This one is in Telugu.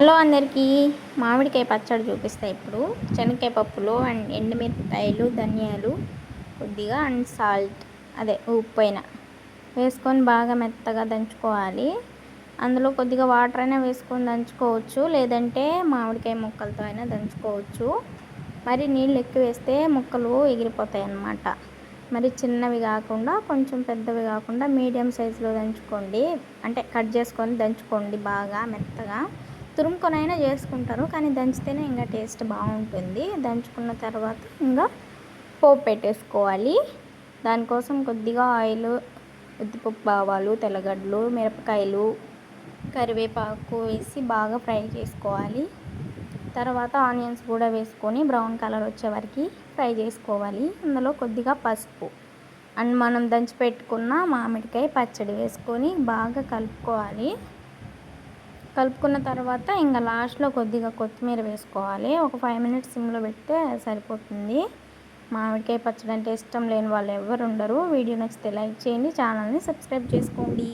హలో అందరికీ, మామిడికాయ పచ్చడి చూపిస్తా. ఇప్పుడు శనగకాయ పప్పులో అండ్ ఎండుమిరపకాయలు, ధనియాలు కొద్దిగా అండ్ సాల్ట్, అదే ఉప్పు అయినా వేసుకొని బాగా మెత్తగా దంచుకోవాలి. అందులో కొద్దిగా వాటర్ అయినా వేసుకొని దంచుకోవచ్చు, లేదంటే మామిడికాయ ముక్కలతో అయినా దంచుకోవచ్చు. మరి నీళ్ళు ఎక్కువ వేస్తే ముక్కలు ఎగిరిపోతాయి అన్నమాట. మరి చిన్నవి కాకుండా కొంచెం పెద్దవి కాకుండా మీడియం సైజులో దంచుకోండి. అంటే కట్ చేసుకొని దంచుకోండి బాగా మెత్తగా. తురుముకొనైనా చేసుకుంటారు, కానీ దంచితేనే ఇంకా టేస్ట్ బాగుంటుంది. దంచుకున్న తర్వాత ఇంకా పోపు పెట్టేసుకోవాలి. దానికోసం కొద్దిగా ఆయిల్, ఉద్దిపప్పు, ఆవాలు, తెల్లగడ్డలు, మిరపకాయలు, కరివేపాకు వేసి బాగా ఫ్రై చేసుకోవాలి. తర్వాత ఆనియన్స్ కూడా వేసుకొని బ్రౌన్ కలర్ వచ్చే వరకు ఫ్రై చేసుకోవాలి. అందులో కొద్దిగా పసుపు అండ్ మనం దంచి పెట్టుకున్న మామిడికాయ పచ్చడి వేసుకొని బాగా కలుపుకోవాలి. కలుపుకున్న తర్వాత ఇంకా లాస్ట్లో కొద్దిగా కొత్తిమీర వేసుకోవాలి. ఒక 5 మినిట్స్ సిమ్లో పెడితే సరిపోతుంది. మామిడికాయ పచ్చడి అంటే ఇష్టం లేని వాళ్ళు ఎవరు ఉండరు. వీడియో నచ్చితే లైక్ చేయండి, ఛానల్ని సబ్స్క్రైబ్ చేసుకోండి.